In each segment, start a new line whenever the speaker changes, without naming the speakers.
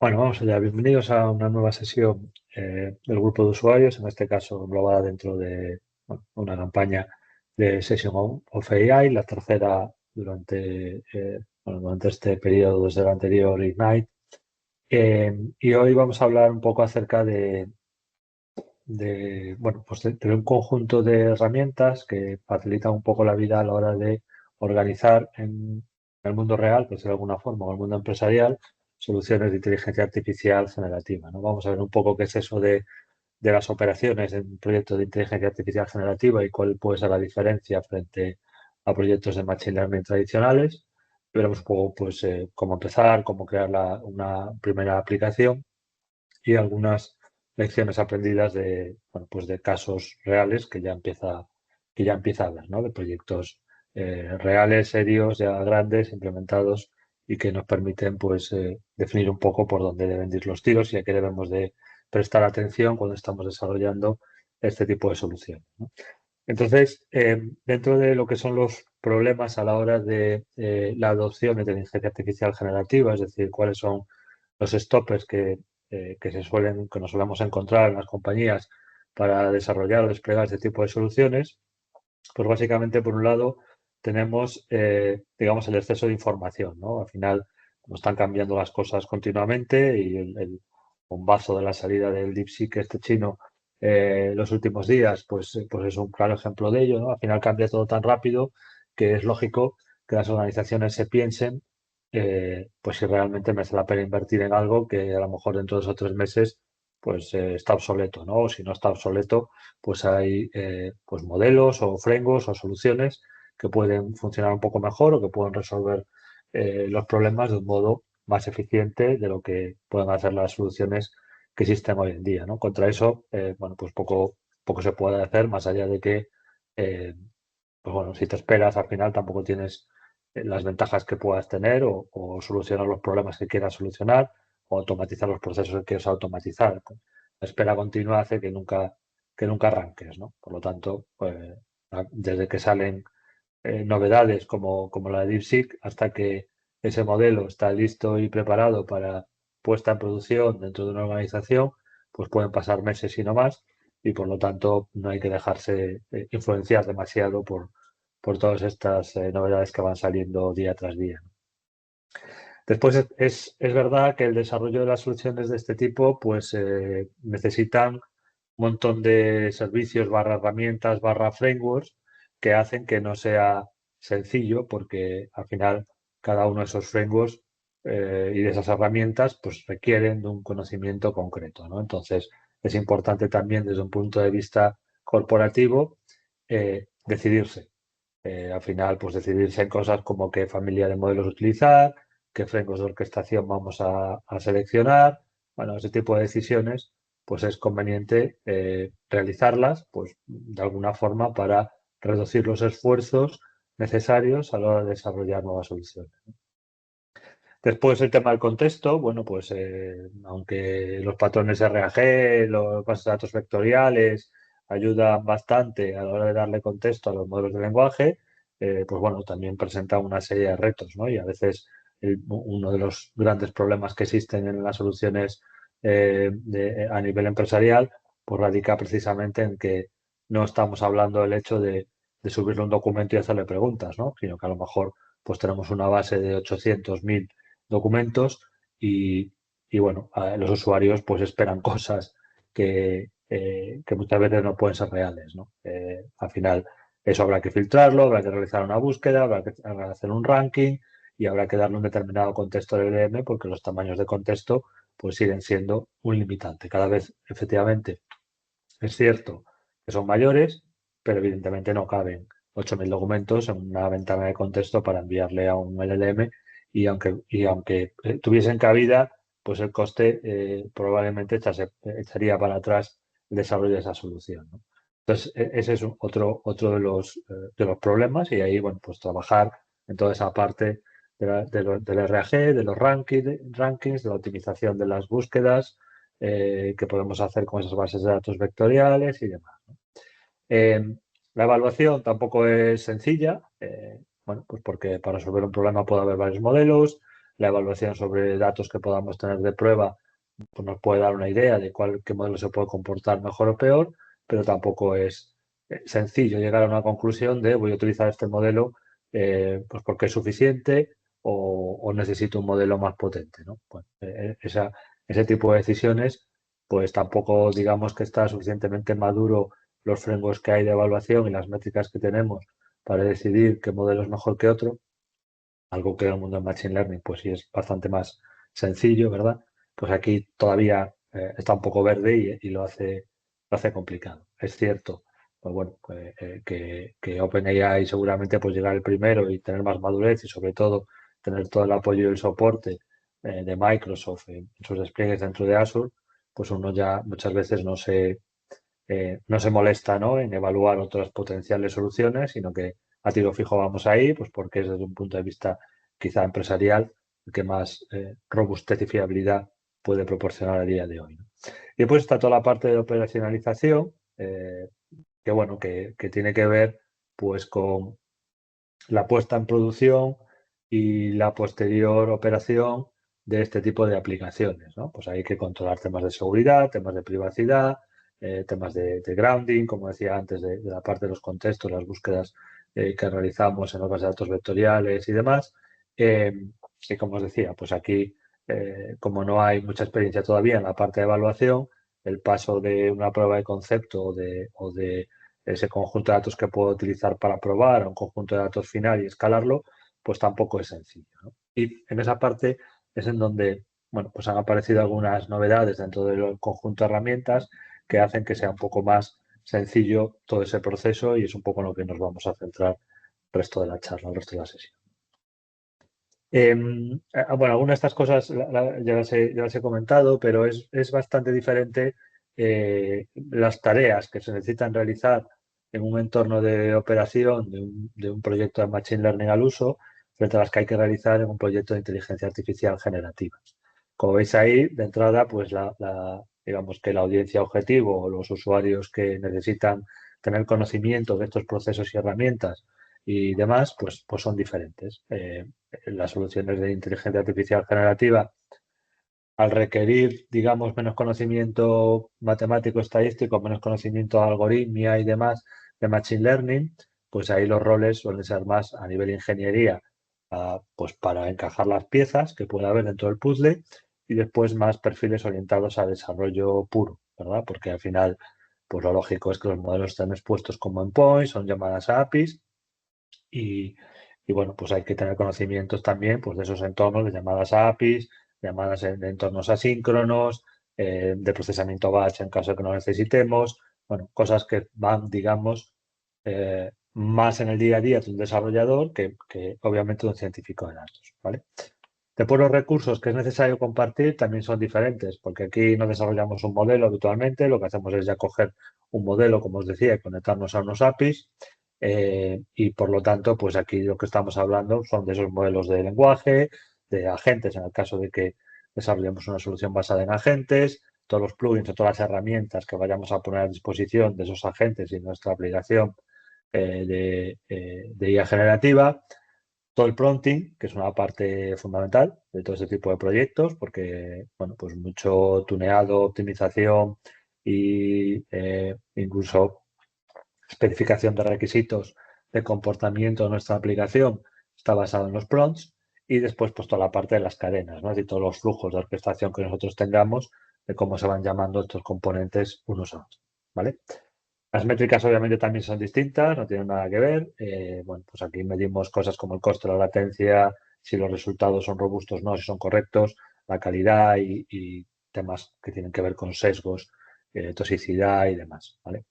Bueno, vamos allá. Bienvenidos a una nueva sesión del grupo de usuarios, en este caso englobada dentro de una campaña de Session of AI, la tercera durante este periodo desde el anterior Ignite. Y hoy vamos a hablar un poco acerca de un conjunto de herramientas que facilitan un poco la vida a la hora de organizar en el mundo real, pues de alguna forma, o el mundo empresarial, soluciones de inteligencia artificial generativa, ¿no? Vamos a ver un poco qué es eso de las operaciones en proyectos de inteligencia artificial generativa y cuál puede ser la diferencia frente a proyectos de machine learning tradicionales. Veremos un poco pues, cómo empezar, cómo crear una primera aplicación y algunas lecciones aprendidas de casos reales que ya empieza a haber, ¿no? De proyectos reales, serios, ya grandes, implementados y que nos permiten definir un poco por dónde deben ir los tiros y a qué debemos de prestar atención cuando estamos desarrollando este tipo de soluciones, ¿no? Entonces, dentro de lo que son los problemas a la hora de la adopción de inteligencia artificial generativa, es decir, cuáles son los stoppers que nos solemos encontrar en las compañías para desarrollar o desplegar este tipo de soluciones, pues básicamente, por un lado, tenemos, digamos, el exceso de información, ¿no? Al final, como están cambiando las cosas continuamente y el bombazo de la salida del DeepSeek este chino los últimos días, pues es un claro ejemplo de ello, ¿no? Al final cambia todo tan rápido que es lógico que las organizaciones se piensen, pues si realmente merece la pena invertir en algo que a lo mejor dentro de 2 o 3 meses está obsoleto, ¿no? O si no está obsoleto, pues hay pues modelos o frameworks o soluciones que pueden funcionar un poco mejor o que pueden resolver los problemas de un modo más eficiente de lo que pueden hacer las soluciones que existen hoy en día, ¿no? Contra eso, pues poco se puede hacer más allá de que, eh, pues bueno, si te esperas al final tampoco tienes las ventajas que puedas tener o solucionar los problemas que quieras solucionar o automatizar los procesos que quieras automatizar. La espera continua hace que nunca arranques, ¿no? Por lo tanto, desde que salen novedades como la de DeepSeek hasta que ese modelo está listo y preparado para puesta en producción dentro de una organización, pues pueden pasar meses y no más y por lo tanto no hay que dejarse influenciar demasiado por todas estas novedades que van saliendo día tras día. Después es verdad que el desarrollo de las soluciones de este tipo pues necesitan un montón de servicios barra herramientas barra frameworks que hacen que no sea sencillo porque al final cada uno de esos frameworks y de esas herramientas pues requieren de un conocimiento concreto, ¿no? Entonces es importante también desde un punto de vista corporativo decidirse. Al final, pues decidirse en cosas como qué familia de modelos utilizar, qué frameworks de orquestación vamos a seleccionar. Bueno, ese tipo de decisiones, pues es conveniente realizarlas, pues de alguna forma para reducir los esfuerzos necesarios a la hora de desarrollar nuevas soluciones. Después el tema del contexto, bueno, pues aunque los patrones RAG, los bases de datos vectoriales ayudan bastante a la hora de darle contexto a los modelos de lenguaje, pues bueno, también presenta una serie de retos, ¿no? Y a veces uno de los grandes problemas que existen en las soluciones a nivel empresarial, pues radica precisamente en que no estamos hablando del hecho de subirle un documento y hacerle preguntas, ¿no? Sino que a lo mejor pues tenemos una base de 800.000 documentos y bueno, los usuarios pues esperan cosas que muchas veces no pueden ser reales, ¿no? Al final eso habrá que filtrarlo, habrá que realizar una búsqueda, habrá que hacer un ranking y habrá que darle un determinado contexto al LLM porque los tamaños de contexto pues siguen siendo un limitante. Cada vez efectivamente es cierto que son mayores, pero evidentemente no caben 8.000 documentos en una ventana de contexto para enviarle a un LLM y aunque tuviesen cabida, pues el coste probablemente echaría para atrás el desarrollo de esa solución, ¿no? Entonces, ese es otro de los problemas y ahí, bueno, pues trabajar en toda esa parte del RAG, de los rankings, de la optimización de las búsquedas, que podemos hacer con esas bases de datos vectoriales y demás, ¿no? La evaluación tampoco es sencilla, bueno, pues porque para resolver un problema puede haber varios modelos, la evaluación sobre datos que podamos tener de prueba pues nos puede dar una idea de qué modelo se puede comportar mejor o peor, pero tampoco es sencillo llegar a una conclusión de voy a utilizar este modelo pues porque es suficiente o necesito un modelo más potente, ¿no? Pues, ese tipo de decisiones, pues tampoco digamos que está suficientemente maduro los frameworks que hay de evaluación y las métricas que tenemos para decidir qué modelo es mejor que otro, algo que en el mundo del Machine Learning pues sí es bastante más sencillo, ¿verdad? Pues aquí todavía está un poco verde y lo hace complicado. Es cierto, pues bueno, que OpenAI seguramente pues llegar el primero y tener más madurez y sobre todo tener todo el apoyo y el soporte de Microsoft en sus despliegues dentro de Azure, pues uno ya muchas veces no se molesta, ¿no?, en evaluar otras potenciales soluciones, sino que a tiro fijo vamos ahí, pues porque es desde un punto de vista quizá empresarial el que más robustez y fiabilidad puede proporcionar a día de hoy, ¿no? Y después está toda la parte de operacionalización, que bueno, que tiene que ver pues con la puesta en producción y la posterior operación de este tipo de aplicaciones, ¿no? Pues hay que controlar temas de seguridad, temas de privacidad, temas de grounding, como decía antes, de la parte de los contextos, las búsquedas que realizamos en las bases de datos vectoriales y demás. Eh, y como os decía, pues aquí, como no hay mucha experiencia todavía en la parte de evaluación, el paso de una prueba de concepto o de ese conjunto de datos que puedo utilizar para probar a un conjunto de datos final y escalarlo, pues tampoco es sencillo, ¿no? Y en esa parte es en donde, bueno, pues han aparecido algunas novedades dentro del conjunto de herramientas que hacen que sea un poco más sencillo todo ese proceso y es un poco en lo que nos vamos a centrar el resto de la charla, el resto de la sesión. Bueno, algunas de estas cosas ya las he comentado, pero es bastante diferente las tareas que se necesitan realizar en un entorno de operación de un proyecto de Machine Learning al uso frente a las que hay que realizar en un proyecto de inteligencia artificial generativa. Como veis ahí, de entrada, pues digamos que la audiencia objetivo o los usuarios que necesitan tener conocimiento de estos procesos y herramientas y demás, pues son diferentes. Las soluciones de inteligencia artificial generativa, al requerir, digamos, menos conocimiento matemático estadístico, menos conocimiento de algoritmia y demás de Machine Learning, pues ahí los roles suelen ser más a nivel ingeniería, pues para encajar las piezas que puede haber dentro del puzzle y después más perfiles orientados a desarrollo puro, ¿verdad? Porque al final, pues lo lógico es que los modelos estén expuestos como endpoints, son llamadas a APIs y, y, bueno, pues hay que tener conocimientos también pues, de esos entornos de llamadas a APIs, llamadas de entornos asíncronos, de procesamiento batch en caso de que no necesitemos, bueno, cosas que van, digamos, más en el día a día de un desarrollador que obviamente de un científico de datos, ¿vale? Después los recursos que es necesario compartir también son diferentes, porque aquí no desarrollamos un modelo habitualmente, lo que hacemos es ya coger un modelo, como os decía, y conectarnos a unos APIs, y por lo tanto, pues aquí lo que estamos hablando son de esos modelos de lenguaje, de agentes, en el caso de que desarrollemos una solución basada en agentes, todos los plugins o todas las herramientas que vayamos a poner a disposición de esos agentes y nuestra aplicación de IA generativa, todo el prompting, que es una parte fundamental de todo este tipo de proyectos, porque, bueno, pues mucho tuneado, optimización y incluso especificación de requisitos de comportamiento de nuestra aplicación está basado en los prompts y después pues toda la parte de las cadenas, ¿no? Es decir, todos los flujos de orquestación que nosotros tengamos de cómo se van llamando estos componentes unos a otros, ¿vale? Las métricas obviamente también son distintas, no tienen nada que ver. Bueno, pues aquí medimos cosas como el coste de la latencia, si los resultados son robustos o no, si son correctos, la calidad y temas que tienen que ver con sesgos, toxicidad y demás, ¿vale?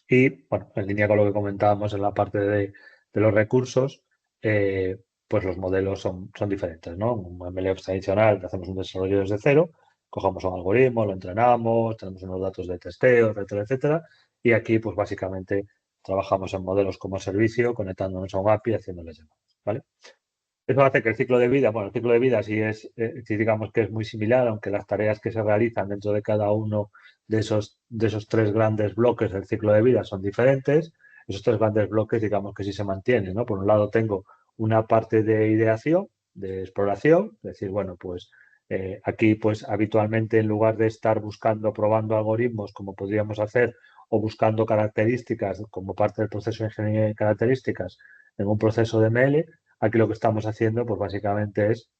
Y, bueno, en línea con lo que comentábamos en la parte de los recursos, pues los modelos son diferentes, ¿no? Un MLOps tradicional, hacemos un desarrollo desde cero, cogemos un algoritmo, lo entrenamos, tenemos unos datos de testeo, etcétera, etcétera. Y aquí, pues básicamente, trabajamos en modelos como servicio, conectándonos a un API y haciéndoles llamadas, ¿vale? Eso hace que el ciclo de vida, bueno, el ciclo de vida sí digamos que es muy similar, aunque las tareas que se realizan dentro de cada uno de esos tres grandes bloques del ciclo de vida son diferentes. Esos tres grandes bloques, digamos que sí se mantienen, ¿no? Por un lado tengo una parte de ideación, de exploración, es decir, bueno, pues aquí pues habitualmente en lugar de estar buscando, probando algoritmos como podríamos hacer o buscando características como parte del proceso de ingeniería de características en un proceso de ML, aquí lo que estamos haciendo pues básicamente es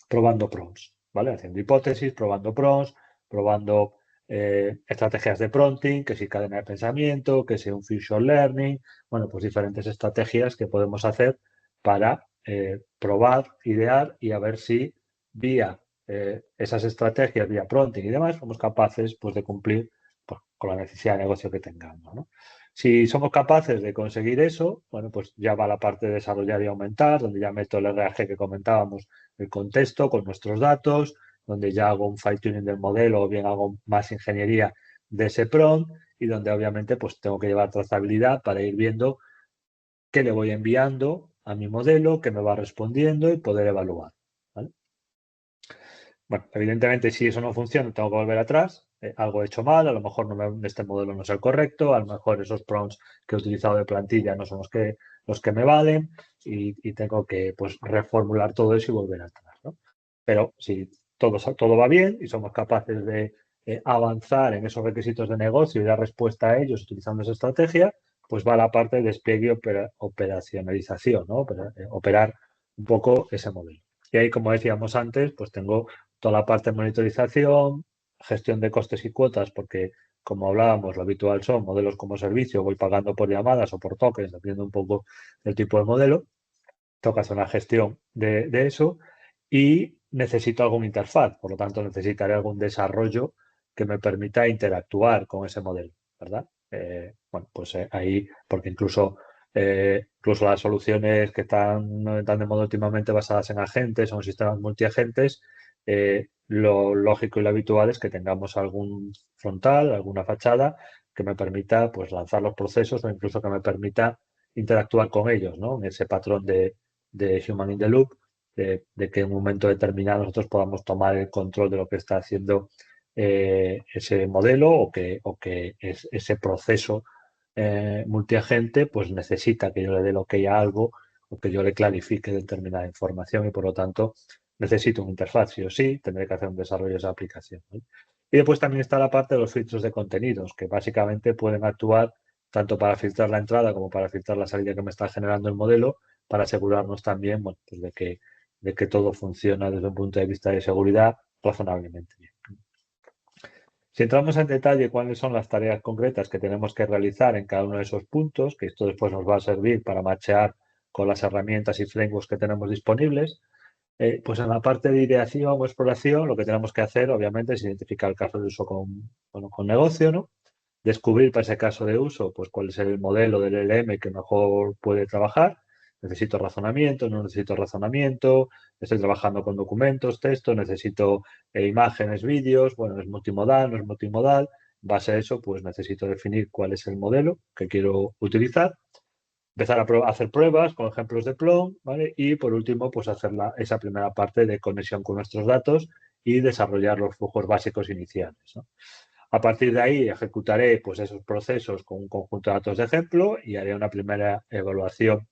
probando prompts, ¿vale? Haciendo hipótesis, probando prompts, probando estrategias de prompting, que si cadena de pensamiento, que si un fusion learning, bueno, pues diferentes estrategias que podemos hacer para probar, idear y a ver si vía esas estrategias, vía prompting y demás, somos capaces pues, de cumplir pues, con la necesidad de negocio que tengamos, ¿no? Si somos capaces de conseguir eso, bueno, pues ya va la parte de desarrollar y aumentar, donde ya meto el RAG que comentábamos, el contexto con nuestros datos, donde ya hago un fine tuning del modelo o bien hago más ingeniería de ese prompt y donde obviamente pues tengo que llevar trazabilidad para ir viendo qué le voy enviando a mi modelo, qué me va respondiendo y poder evaluar, ¿vale? Bueno, evidentemente si eso no funciona tengo que volver atrás, algo he hecho mal, a lo mejor este modelo no es el correcto, a lo mejor esos prompts que he utilizado de plantilla no son los que me valen y tengo que pues reformular todo eso y volver atrás, ¿no? Pero si todo va bien y somos capaces de avanzar en esos requisitos de negocio y dar respuesta a ellos utilizando esa estrategia, pues va la parte de despliegue y operacionalización, ¿no? Operar un poco ese modelo. Y ahí, como decíamos antes, pues tengo toda la parte de monitorización, gestión de costes y cuotas, porque como hablábamos, lo habitual son modelos como servicio, voy pagando por llamadas o por tokens, dependiendo un poco del tipo de modelo. Tengo que hacer una gestión de eso y necesito alguna interfaz, por lo tanto necesitaré algún desarrollo que me permita interactuar con ese modelo, ¿verdad? Bueno, pues ahí, porque incluso las soluciones que están de moda últimamente basadas en agentes o en sistemas multiagentes, lo lógico y lo habitual es que tengamos algún frontal, alguna fachada que me permita pues lanzar los procesos o incluso que me permita interactuar con ellos, ¿no? En ese patrón de Human in the Loop, de que en un momento determinado nosotros podamos tomar el control de lo que está haciendo ese modelo o que ese proceso multiagente pues necesita que yo le dé lo que a algo o que yo le clarifique determinada información y por lo tanto necesito una interfaz, sí o sí, tendré que hacer un desarrollo de esa aplicación, ¿no? Y después también está la parte de los filtros de contenidos, que básicamente pueden actuar tanto para filtrar la entrada como para filtrar la salida que me está generando el modelo, para asegurarnos también bueno, pues de que todo funciona desde un punto de vista de seguridad razonablemente bien. Si entramos en detalle cuáles son las tareas concretas que tenemos que realizar en cada uno de esos puntos, que esto después nos va a servir para machear con las herramientas y frameworks que tenemos disponibles, pues en la parte de ideación o exploración lo que tenemos que hacer obviamente es identificar el caso de uso con negocio, ¿no? Descubrir para ese caso de uso, pues cuál es el modelo del LM que mejor puede trabajar. Necesito razonamiento, no necesito razonamiento, estoy trabajando con documentos, texto, necesito imágenes, vídeos, bueno, es multimodal, no es multimodal. En base a eso, pues necesito definir cuál es el modelo que quiero utilizar, empezar a hacer pruebas con ejemplos de Plon, ¿vale? Y por último, pues hacer esa primera parte de conexión con nuestros datos y desarrollar los flujos básicos iniciales, ¿no? A partir de ahí ejecutaré pues, esos procesos con un conjunto de datos de ejemplo y haré una primera evaluación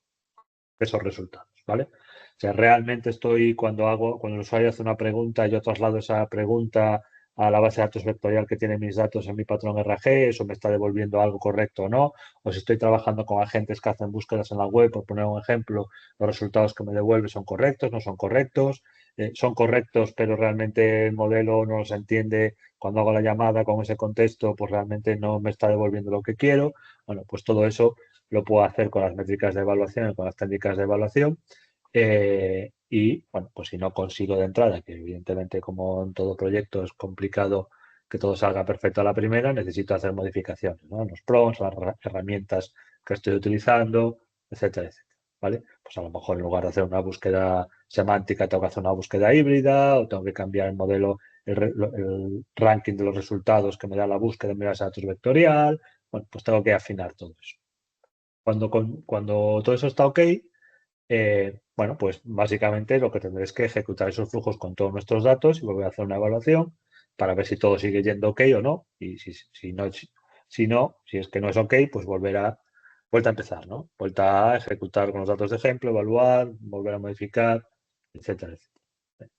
de esos resultados, ¿vale? O sea, realmente cuando el usuario hace una pregunta, yo traslado esa pregunta a la base de datos vectorial que tiene mis datos en mi patrón RG, eso me está devolviendo algo correcto o no, o si estoy trabajando con agentes que hacen búsquedas en la web, por poner un ejemplo, los resultados que me devuelve son correctos, no son correctos, pero realmente el modelo no los entiende cuando hago la llamada con ese contexto, pues realmente no me está devolviendo lo que quiero. Bueno, pues todo eso lo puedo hacer con las métricas de evaluación y con las técnicas de evaluación. Y bueno, pues si no consigo de entrada, que evidentemente como en todo proyecto es complicado que todo salga perfecto a la primera, necesito hacer modificaciones, ¿no? Los prompts, las herramientas que estoy utilizando, etcétera, etcétera. ¿Vale? Pues a lo mejor en lugar de hacer una búsqueda semántica, tengo que hacer una búsqueda híbrida o tengo que cambiar el modelo, el ranking de los resultados que me da la búsqueda en base a datos vectorial. Bueno, pues tengo que afinar todo eso. Cuando todo eso está ok, bueno, pues básicamente lo que tendré es que ejecutar esos flujos con todos nuestros datos y volver a hacer una evaluación para ver si todo sigue yendo ok o no. Y si es que no es ok, pues vuelta a empezar, ¿no? Vuelta a ejecutar con los datos de ejemplo, evaluar, volver a modificar, etcétera, etcétera.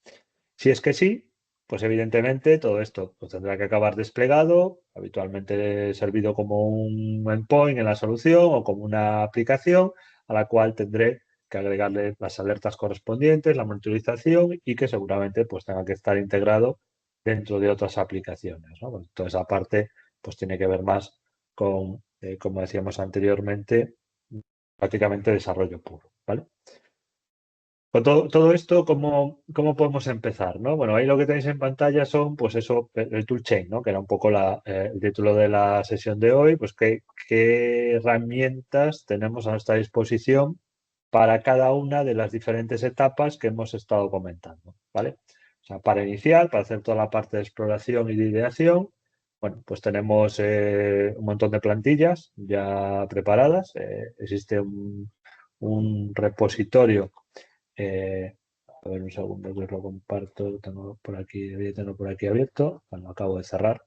Si es que sí, pues evidentemente todo esto pues tendrá que acabar desplegado, habitualmente servido como un endpoint en la solución o como una aplicación a la cual tendré que agregarle las alertas correspondientes, la monitorización y que seguramente pues tenga que estar integrado dentro de otras aplicaciones, ¿no? Pues toda esa parte pues tiene que ver más con, como decíamos anteriormente, prácticamente desarrollo puro, ¿vale? Con todo esto, ¿cómo podemos empezar, no? Bueno, ahí lo que tenéis en pantalla son, pues eso, el toolchain, ¿no? Que era un poco el título de la sesión de hoy, pues qué herramientas tenemos a nuestra disposición para cada una de las diferentes etapas que hemos estado comentando, ¿vale? O sea, para iniciar, para hacer toda la parte de exploración y de ideación, bueno, pues tenemos un montón de plantillas ya preparadas. Existe un repositorio a ver un segundo que os lo comparto, lo tengo por aquí, debería tenerlo por aquí abierto, bueno, acabo de cerrar.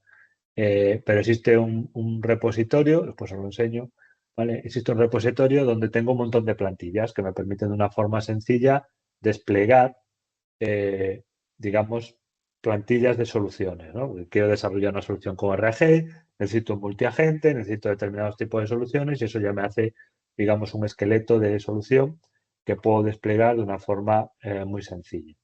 Pero existe un repositorio, después os lo enseño, ¿vale? Existe un repositorio donde tengo un montón de plantillas que me permiten de una forma sencilla desplegar, eh, digamos, plantillas de soluciones, ¿no? Porque quiero desarrollar una solución con RAG, necesito un multiagente, necesito determinados tipos de soluciones y eso ya me hace, digamos, un esqueleto de solución que puedo desplegar de una forma muy sencilla.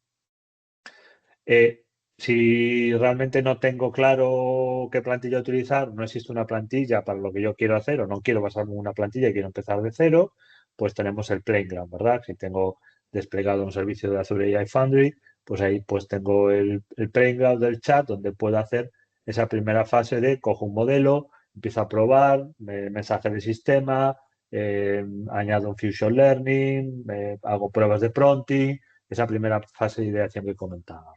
Si realmente no tengo claro qué plantilla utilizar, no existe una plantilla para lo que yo quiero hacer o no quiero basarme en una plantilla y quiero empezar de cero, pues tenemos el Playground, ¿verdad? Si tengo desplegado un servicio de Azure AI Foundry, pues ahí pues tengo el Playground del chat donde puedo hacer esa primera fase de cojo un modelo, empiezo a probar, mensaje de sistema, añado un Fusion Learning, hago pruebas de prompting, esa primera fase de ideación que comentaba.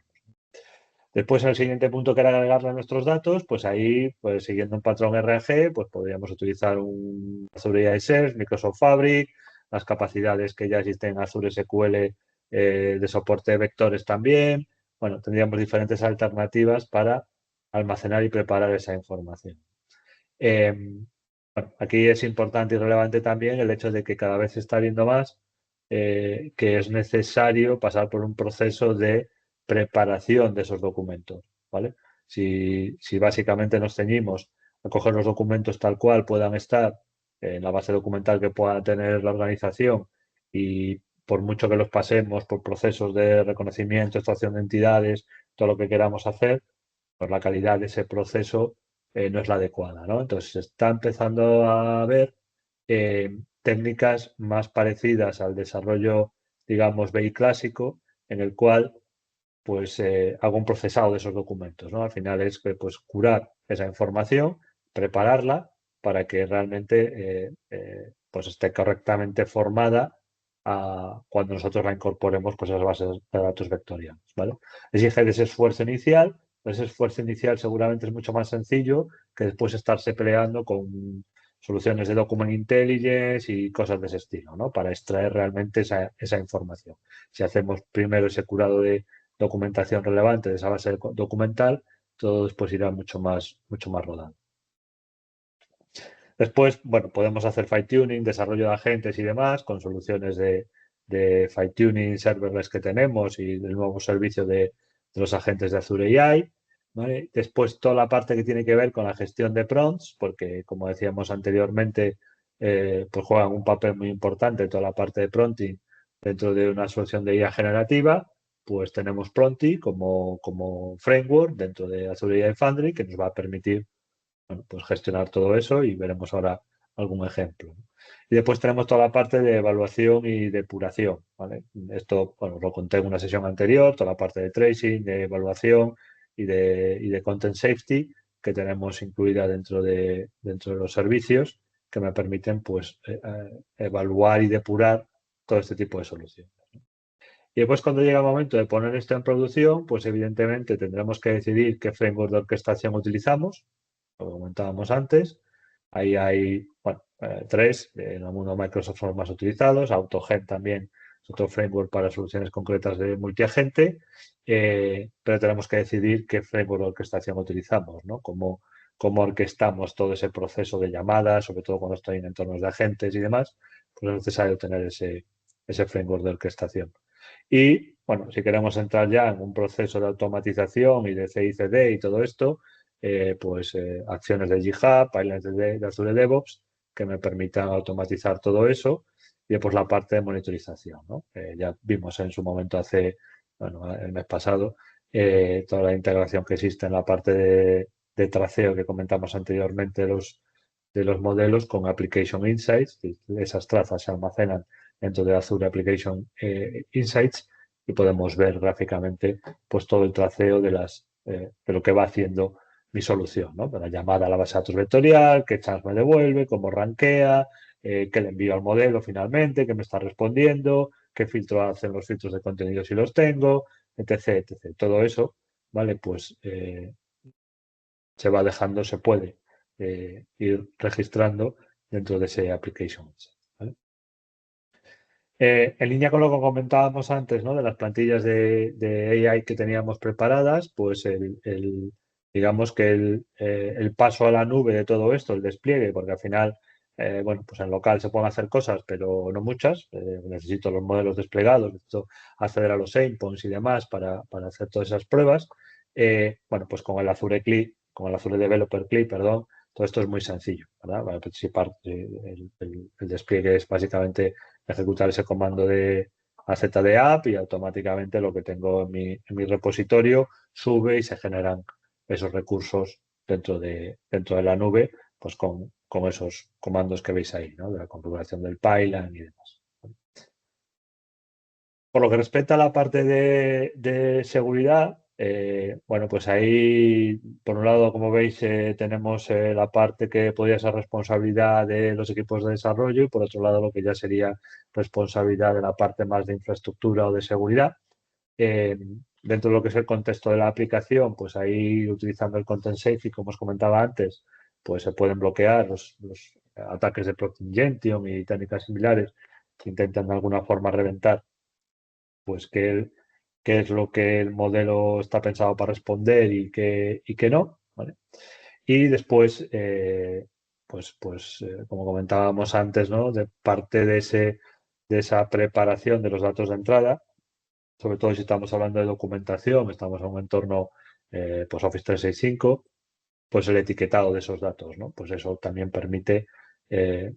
Después, el siguiente punto que era agregarle nuestros datos, pues ahí, pues siguiendo un patrón RAG, pues podríamos utilizar un Azure AI Search, Microsoft Fabric, las capacidades que ya existen en Azure SQL de soporte de vectores también. Bueno, tendríamos diferentes alternativas para almacenar y preparar esa información. Bueno, aquí es importante y relevante también el hecho de que cada vez se está viendo más que es necesario pasar por un proceso de preparación de esos documentos, ¿vale? Si básicamente nos ceñimos a coger los documentos tal cual puedan estar en la base documental que pueda tener la organización y por mucho que los pasemos por procesos de reconocimiento, extracción de entidades, todo lo que queramos hacer, pues la calidad de ese proceso no es la adecuada, ¿no? Entonces se está empezando a ver técnicas más parecidas al desarrollo, digamos, BI clásico, en el cual pues hago un procesado de esos documentos, ¿no? Al final es pues curar esa información, prepararla para que realmente pues esté correctamente formada cuando nosotros la incorporemos pues a las bases de datos vectoriales, ¿vale? Exige ese esfuerzo inicial, ese esfuerzo inicial seguramente es mucho más sencillo que después estarse peleando con soluciones de document intelligence y cosas de ese estilo, ¿no? Para extraer realmente esa información. Si hacemos primero ese curado de documentación relevante de esa base documental, todo después irá mucho más rodado. Después, bueno, podemos hacer fine-tuning, desarrollo de agentes y demás, con soluciones de fine-tuning serverless que tenemos y del nuevo servicio de los agentes de Azure AI. ¿Vale? Después, toda la parte que tiene que ver con la gestión de prompts, porque como decíamos anteriormente, pues juegan un papel muy importante toda la parte de prompting dentro de una solución de IA generativa. Pues tenemos Pronti como framework dentro de Azure AI Foundry que nos va a permitir bueno, pues gestionar todo eso y veremos ahora algún ejemplo. Y después tenemos toda la parte de evaluación y depuración, ¿vale? Esto, bueno, lo conté en una sesión anterior, toda la parte de tracing, de evaluación y de content safety que tenemos incluida dentro de los servicios que me permiten, pues, evaluar y depurar todo este tipo de soluciones. Y después cuando llega el momento de poner esto en producción, pues evidentemente tendremos que decidir qué framework de orquestación utilizamos, lo comentábamos antes. Ahí hay, bueno, tres, en el mundo Microsoft son los más utilizados, AutoGen también es otro framework para soluciones concretas de multiagente, pero tenemos que decidir qué framework de orquestación utilizamos, ¿no? Cómo orquestamos todo ese proceso de llamadas, sobre todo cuando estoy en entornos de agentes y demás, pues es necesario tener ese framework de orquestación. Y bueno, si queremos entrar ya en un proceso de automatización y de CI/CD y todo esto, pues acciones de GitHub, pipelines de Azure DevOps que me permitan automatizar todo eso y después la parte de monitorización, ¿no? Ya vimos en su momento bueno, el mes pasado, toda la integración que existe en la parte de traceo que comentamos anteriormente de los modelos con Application Insights. Esas trazas se almacenan dentro de Azure Application Insights y podemos ver gráficamente pues todo el traceo de lo que va haciendo mi solución, ¿no? De la llamada a la base de datos vectorial, qué chance me devuelve, cómo rankea, qué le envío al modelo finalmente, qué me está respondiendo, qué filtro hacen los filtros de contenido si los tengo, etc, etc. Todo eso, ¿vale? Pues se va dejando, se puede ir registrando dentro de ese application. ¿Vale? En línea con lo que comentábamos antes, ¿no? De las plantillas de AI que teníamos preparadas, pues digamos que el paso a la nube de todo esto, el despliegue, porque al final, bueno, pues en local se pueden hacer cosas, pero no muchas. Necesito los modelos desplegados, necesito acceder a los endpoints y demás para hacer todas esas pruebas. Bueno, pues con el Azure CLI, con el Azure Developer CLI, perdón, todo esto es muy sencillo, ¿verdad? Para participar, el despliegue es básicamente ejecutar ese comando de AZD-app y automáticamente lo que tengo en mi repositorio sube y se generan esos recursos dentro de la nube, pues con esos comandos que veis ahí, ¿no? De la configuración del pipeline y demás. Por lo que respecta a la parte de seguridad, bueno, pues ahí, por un lado, como veis, tenemos la parte que podría ser responsabilidad de los equipos de desarrollo y por otro lado lo que ya sería responsabilidad de la parte más de infraestructura o de seguridad. Eh, Dentro de lo que es el contexto de la aplicación, pues ahí utilizando el Content Safety, como os comentaba antes, pues se pueden bloquear los ataques de Proxy Injection y técnicas similares que intentan de alguna forma reventar pues qué es lo que el modelo está pensado para responder y qué no, ¿vale? Y después, como comentábamos antes, ¿no? De parte de esa preparación de los datos de entrada, sobre todo si estamos hablando de documentación, estamos en un entorno pues Office 365, pues el etiquetado de esos datos, ¿no? Pues eso también permite,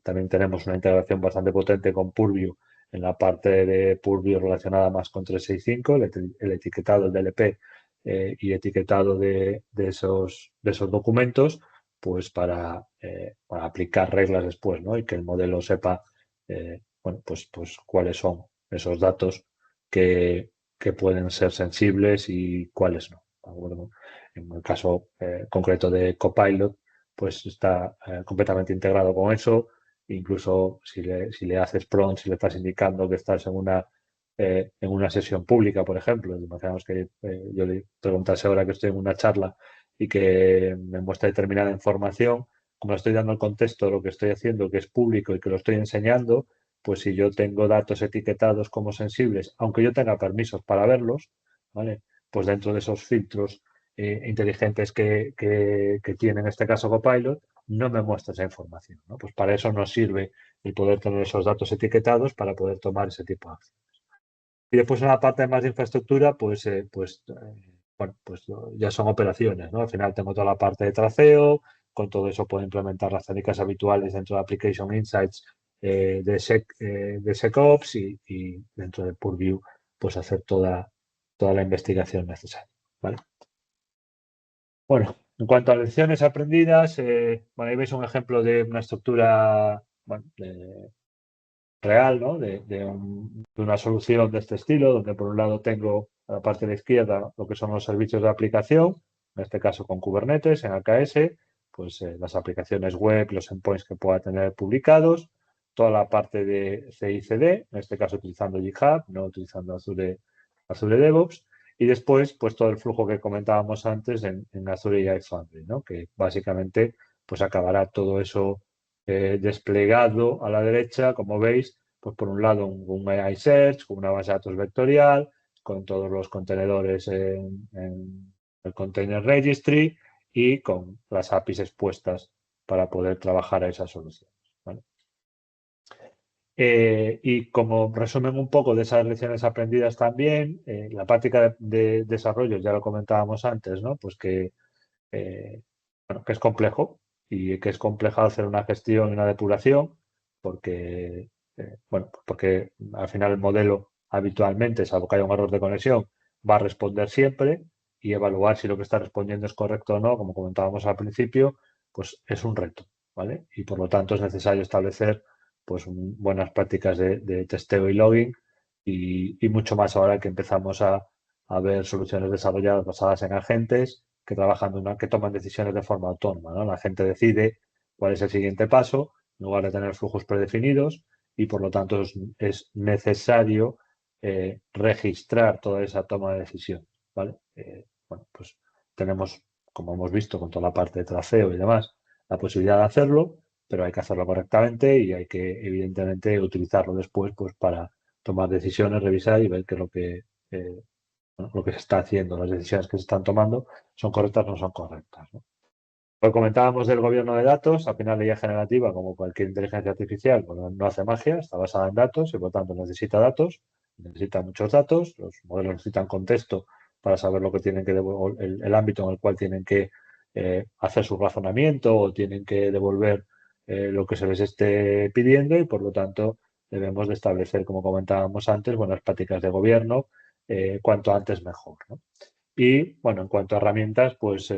también tenemos una integración bastante potente con Purview en la parte de Purview relacionada más con 365, el etiquetado, el DLP y etiquetado de esos documentos, pues para aplicar reglas después, ¿no? Y que el modelo sepa, bueno, pues cuáles son esos datos que pueden ser sensibles y cuáles no. ¿De acuerdo? En el caso concreto de Copilot, pues está completamente integrado con eso. Incluso si le haces prompt, si le estás indicando que estás en una sesión pública, por ejemplo, imaginamos que yo le preguntase ahora que estoy en una charla y que me muestra determinada información, como le estoy dando el contexto de lo que estoy haciendo, que es público y que lo estoy enseñando, pues si yo tengo datos etiquetados como sensibles, aunque yo tenga permisos para verlos, ¿vale? Pues dentro de esos filtros inteligentes que tiene en este caso Copilot, no me muestra esa información, ¿no? Pues para eso nos sirve el poder tener esos datos etiquetados para poder tomar ese tipo de acción. Y después en la parte más de infraestructura, bueno, pues ya son operaciones, ¿no? Al final tengo toda la parte de traceo, con todo eso puedo implementar las técnicas habituales dentro de Application Insights de SecOps y dentro de Purview, pues hacer toda la investigación necesaria, ¿vale? Bueno, en cuanto a lecciones aprendidas, bueno, ahí veis un ejemplo de una estructura bueno, real, ¿no? De una solución de este estilo, donde por un lado tengo a la parte de la izquierda lo que son los servicios de aplicación, en este caso con Kubernetes, en AKS, pues las aplicaciones web, los endpoints que pueda tener publicados, toda la parte de CI/CD, en este caso utilizando GitHub, no utilizando Azure DevOps, y después, pues todo el flujo que comentábamos antes en Azure AI Foundry, ¿no? Que básicamente, pues acabará todo eso desplegado a la derecha, como veis, pues por un lado un AI Search con una base de datos vectorial, con todos los contenedores en el Container Registry y con las APIs expuestas para poder trabajar a esas soluciones. ¿Vale? Y como resumen un poco de esas lecciones aprendidas también, la práctica de desarrollo, ya lo comentábamos antes, ¿no? Pues eh, bueno, que es complejo y que es complejo hacer una gestión y una depuración porque, bueno, porque al final el modelo habitualmente, salvo que haya un error de conexión, va a responder siempre y evaluar si lo que está respondiendo es correcto o no, como comentábamos al principio, pues es un reto, ¿vale? Y por lo tanto es necesario establecer pues buenas prácticas de testeo y logging y mucho más ahora que empezamos a ver soluciones desarrolladas basadas en agentes que trabajan que toman decisiones de forma autónoma, ¿no? La gente decide cuál es el siguiente paso, en lugar de tener flujos predefinidos, y por lo tanto es necesario registrar toda esa toma de decisión, ¿vale? Bueno, pues tenemos, como hemos visto con toda la parte de traceo y demás, la posibilidad de hacerlo, pero hay que hacerlo correctamente y hay que, evidentemente, utilizarlo después pues, para tomar decisiones, revisar y ver qué es eh, lo que se está haciendo, las decisiones que se están tomando, son correctas o no son correctas, ¿no? Lo comentábamos del gobierno de datos, al final la IA generativa, como cualquier inteligencia artificial, bueno, no hace magia, está basada en datos y por lo tanto necesita datos, necesita muchos datos, los modelos necesitan contexto para saber lo que tienen que devolver, el ámbito en el cual tienen que hacer su razonamiento o tienen que devolver lo que se les esté pidiendo y por lo tanto debemos de establecer, como comentábamos antes, buenas prácticas de gobierno, cuanto antes mejor, ¿no? Y bueno, en cuanto a herramientas, pues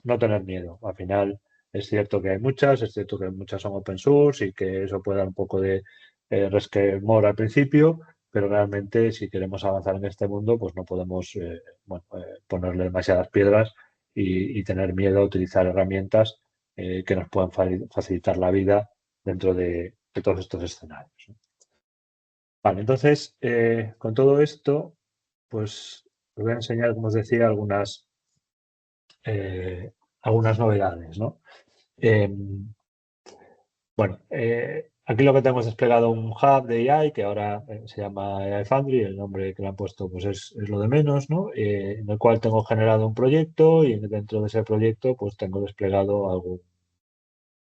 no tener miedo. Al final es cierto que hay muchas, es cierto que muchas son open source y que eso puede dar un poco de resquemor al principio, pero realmente si queremos avanzar en este mundo, pues no podemos ponerle demasiadas piedras y tener miedo a utilizar herramientas que nos puedan facilitar la vida dentro de todos estos escenarios, ¿no? Vale, entonces, con todo esto, pues os voy a enseñar, como os decía, eh, algunas novedades, ¿no? Eh, bueno, aquí lo que tenemos desplegado un hub de AI que ahora se llama AI Foundry, el nombre que le han puesto pues es lo de menos, ¿no? En el cual tengo generado un proyecto y dentro de ese proyecto pues tengo desplegado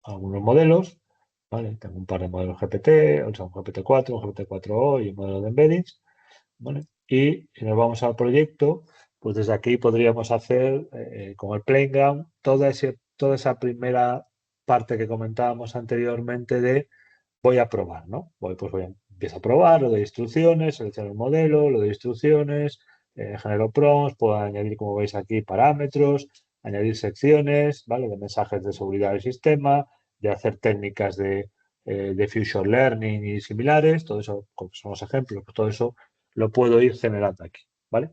algunos modelos, ¿vale? Tengo un par de modelos GPT, o sea, un GPT-4, un GPT-4o y un modelo de embeddings, ¿vale? Y si nos vamos al proyecto, pues desde aquí podríamos hacer con el Playground toda esa primera parte que comentábamos anteriormente de voy a probar, ¿no? Empiezo a probar, lo de instrucciones, selecciono el modelo, lo de instrucciones, genero prompts, puedo añadir, como veis aquí, parámetros, añadir secciones, ¿vale? De mensajes de seguridad del sistema, de hacer técnicas de future learning y similares, todo eso, como son los ejemplos, pues todo eso lo puedo ir generando aquí, ¿vale?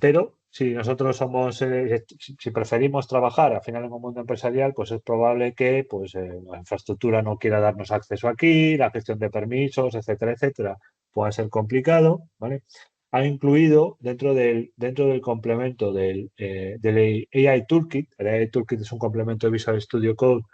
Pero si nosotros somos, si preferimos trabajar al final en un mundo empresarial, pues es probable que pues, la infraestructura no quiera darnos acceso aquí, la gestión de permisos, etcétera, etcétera, pueda ser complicado, ¿vale? Ha incluido dentro del complemento del AI Toolkit, el AI Toolkit es un complemento de Visual Studio Code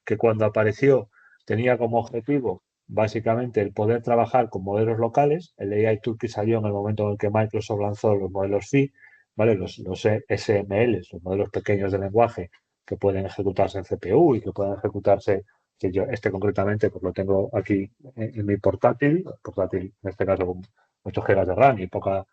que cuando apareció tenía como objetivo básicamente el poder trabajar con modelos locales. El AI Toolkit salió en el momento en el que Microsoft lanzó los modelos Phi, ¿vale? Los SMLs, los modelos pequeños de lenguaje que pueden ejecutarse en CPU y que pueden ejecutarse, que yo este concretamente pues lo tengo aquí en mi portátil en este caso con 8 GB de RAM y poca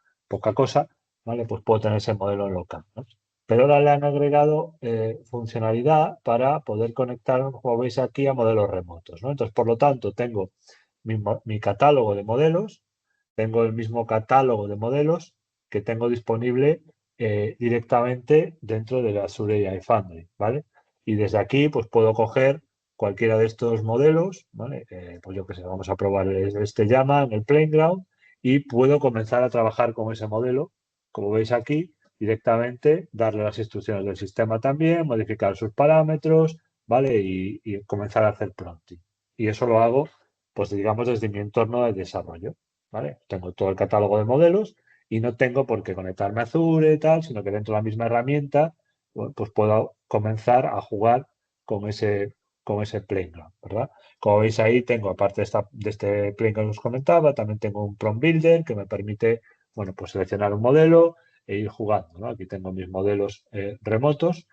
cosa, ¿vale? Pues puedo tener ese modelo local, ¿no? Pero ahora le han agregado funcionalidad para poder conectar, como veis aquí, a modelos remotos, ¿no? Entonces, por lo tanto, tengo mi catálogo de modelos, tengo el mismo catálogo de modelos que tengo disponible directamente dentro de la Azure AI Foundry, ¿vale? Y desde aquí, pues puedo coger cualquiera de estos modelos, ¿vale? Pues yo que sé, vamos a probar este llama en el Playground y puedo comenzar a trabajar con ese modelo, como veis aquí, directamente, darle las instrucciones del sistema también, modificar sus parámetros, ¿vale? Y comenzar a hacer prompting. Y eso lo hago, pues digamos, desde mi entorno de desarrollo, ¿vale? Tengo todo el catálogo de modelos y no tengo por qué conectarme a Azure y tal, sino que dentro de la misma herramienta, pues puedo comenzar a jugar con ese playground, ¿verdad? Como veis ahí tengo, aparte de este playground que os comentaba, también tengo un prompt builder que me permite, bueno, pues seleccionar un modelo e ir jugando, ¿no? Aquí tengo mis modelos remotos.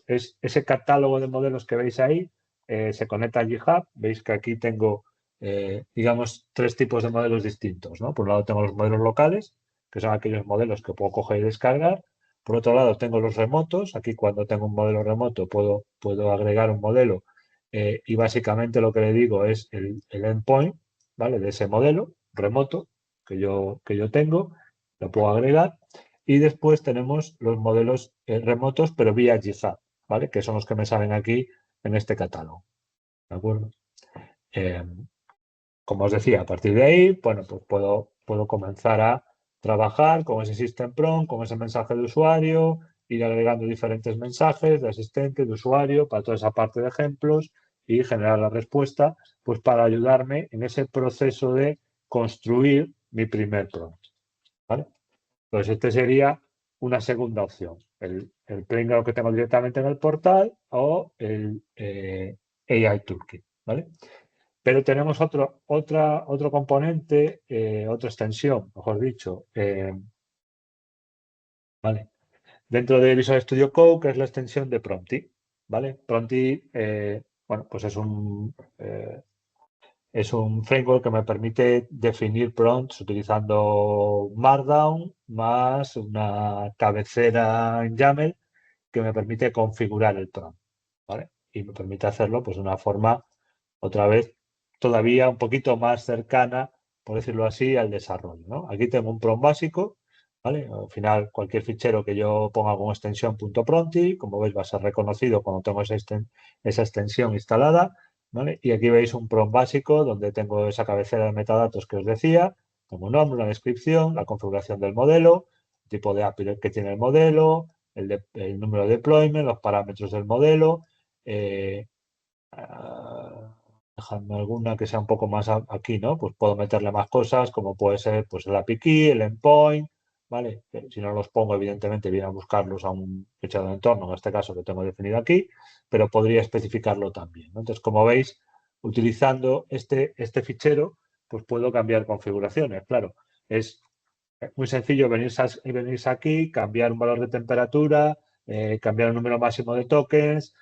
Ese catálogo de modelos que veis ahí se conecta a GitHub. Veis que aquí tengo digamos, tres tipos de modelos distintos, ¿no? Por un lado tengo los modelos locales, que son aquellos modelos que puedo coger y descargar. Por otro lado tengo los remotos. Aquí cuando tengo un modelo remoto puedo agregar un modelo y básicamente lo que le digo es el endpoint, ¿vale? De ese modelo remoto que yo tengo, lo puedo agregar. Y después tenemos los modelos remotos, pero vía GitHub, ¿vale? Que son los que me salen aquí en este catálogo, ¿de acuerdo? Eh, Como os decía, a partir de ahí, bueno, pues puedo comenzar a trabajar con ese System Prompt, con ese mensaje de usuario, ir agregando diferentes mensajes de asistente, de usuario, para toda esa parte de ejemplos y generar la respuesta, pues para ayudarme en ese proceso de construir mi primer prompt, ¿vale? Pues este sería una segunda opción, el Playground que tengo directamente en el portal o el AI Toolkit, ¿vale? Pero tenemos otro componente, otra extensión, mejor dicho, ¿vale? Dentro de Visual Studio Code, que es la extensión de Prompty, ¿vale? Prompty, bueno, pues es un framework que me permite definir prompts utilizando Markdown más una cabecera en YAML que me permite configurar el prompt, ¿vale? Y me permite hacerlo pues de una forma, otra vez, todavía un poquito más cercana, por decirlo así, al desarrollo, ¿no? Aquí tengo un prompt básico, ¿vale? Al final, cualquier fichero que yo ponga como extensión .prompty, como veis, va a ser reconocido cuando tengo esa extensión instalada, ¿vale? Y aquí veis un prompt básico donde tengo esa cabecera de metadatos que os decía, tengo un nombre, una descripción, la configuración del modelo, el tipo de API que tiene el modelo, el número de deployment, los parámetros del modelo, eh, dejadme alguna que sea un poco más aquí, ¿no? Pues puedo meterle más cosas, como puede ser pues el API key, el endpoint, ¿vale? Si no los pongo, evidentemente, viene a buscarlos a un fichero de entorno, en este caso que tengo definido aquí, pero podría especificarlo también, ¿no? Entonces, como veis, utilizando este fichero, pues puedo cambiar configuraciones. Claro, es muy sencillo venirse aquí, cambiar un valor de temperatura, cambiar el número máximo de tokens,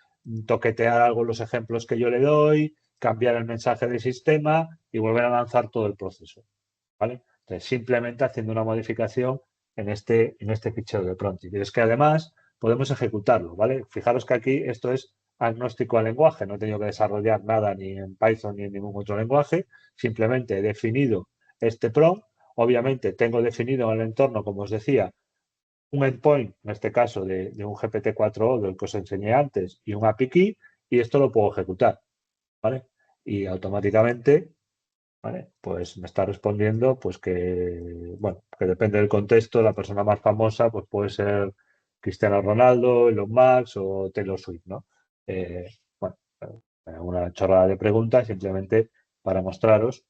toquetear algo en los ejemplos que yo le doy, cambiar el mensaje del sistema y volver a lanzar todo el proceso, ¿vale? Entonces, simplemente haciendo una modificación en este fichero de Pronti. Y es que además podemos ejecutarlo, ¿vale? Fijaros que aquí esto es agnóstico al lenguaje, no he tenido que desarrollar nada ni en Python ni en ningún otro lenguaje, simplemente he definido este prompt. Obviamente tengo definido en el entorno, como os decía, un endpoint, en este caso de un GPT-4o del que os enseñé antes, y un API key, y esto lo puedo ejecutar, ¿vale? Y automáticamente, ¿vale? Pues me está respondiendo pues que, bueno, que depende del contexto, la persona más famosa pues puede ser Cristiano Ronaldo, Elon Musk o Taylor Swift, ¿no? Bueno, una chorrada de preguntas simplemente para mostraros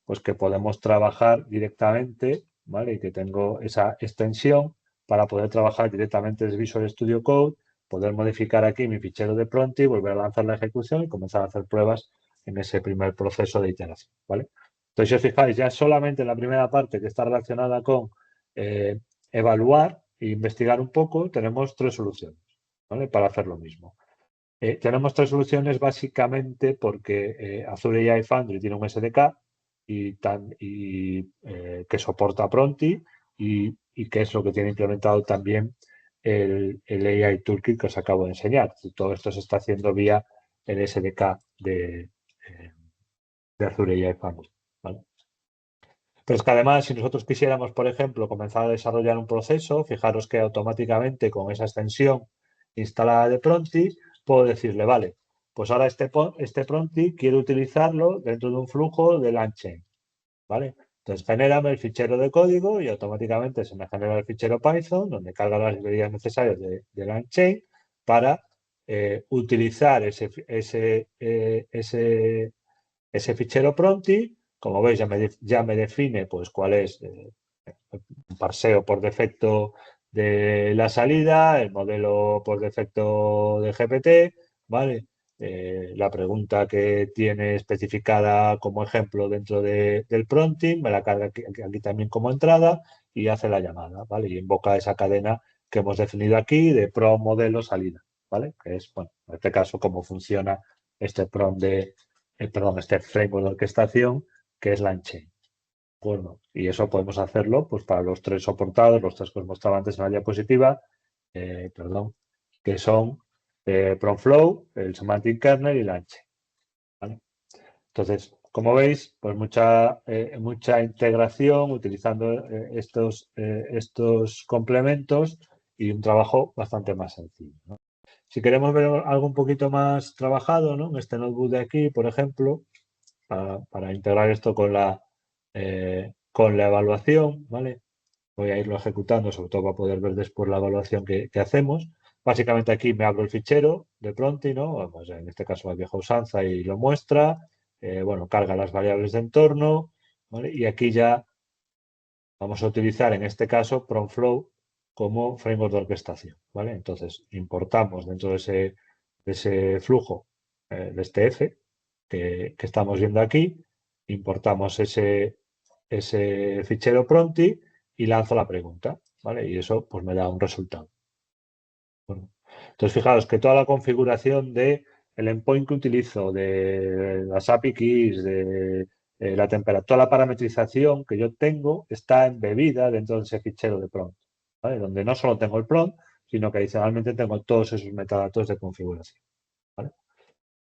pues que podemos trabajar directamente, ¿vale? Y que tengo esa extensión para poder trabajar directamente desde Visual Studio Code, poder modificar aquí mi fichero de Pronti, volver a lanzar la ejecución y comenzar a hacer pruebas en ese primer proceso de iteración, ¿vale? Entonces, si os fijáis, ya solamente en la primera parte que está relacionada con eh, evaluar e investigar un poco, tenemos tres soluciones, ¿vale? Para hacer lo mismo. Tenemos tres soluciones básicamente porque Azure AI Foundry tiene un SDK que soporta Pronti y que es lo que tiene implementado también el AI Toolkit que os acabo de enseñar. Todo esto se está haciendo vía el SDK de Azure AI Foundry, ¿vale? Pero es que además, si nosotros quisiéramos, por ejemplo, comenzar a desarrollar un proceso, fijaros que automáticamente con esa extensión instalada de Pronti, puedo decirle, vale, pues ahora este Pronti quiero utilizarlo dentro de un flujo de LangChain, ¿vale? Entonces, genérame el fichero de código y automáticamente se me genera el fichero Python, donde carga las librerías necesarias de LangChain para utilizar ese fichero Pronti. Como veis, ya me define pues cuál es un parseo por defecto de la salida, el modelo por defecto de GPT, ¿vale? La pregunta que tiene especificada como ejemplo dentro del prompting, me la carga aquí también como entrada y hace la llamada, ¿vale? Y invoca esa cadena que hemos definido aquí de prompt, modelo, salida, ¿vale? Que es, bueno, en este caso, cómo funciona este prompt este framework de orquestación que es LangChain. ¿De acuerdo? Y eso podemos hacerlo pues, para los tres soportados, los tres que os mostraba antes en la diapositiva, que son PromFlow, el Semantic Kernel y LangChain. ¿Vale? Entonces, como veis, pues mucha integración utilizando estos complementos y un trabajo bastante más sencillo, ¿no? Si queremos ver algo un poquito más trabajado, ¿no? En este notebook de aquí, por ejemplo, para integrar esto con la evaluación, ¿vale? Voy a irlo ejecutando, sobre todo para poder ver después la evaluación que hacemos. Básicamente aquí me abro el fichero de Pronti, ¿no? Pues en este caso la vieja usanza y lo muestra. Bueno, carga las variables de entorno, ¿vale? Y aquí ya vamos a utilizar en este caso PromFlow como framework de orquestación, ¿vale? Entonces importamos dentro de ese flujo de este F que estamos viendo aquí, importamos ese fichero Pronti y lanzo la pregunta, ¿vale? Y eso pues me da un resultado. Bueno, entonces fijaos que toda la configuración de el endpoint que utilizo, de las API keys, de la temperatura, toda la parametrización que yo tengo está embebida dentro de ese fichero de prompt, ¿vale? Donde no solo tengo el prompt, sino que adicionalmente tengo todos esos metadatos de configuración, ¿vale?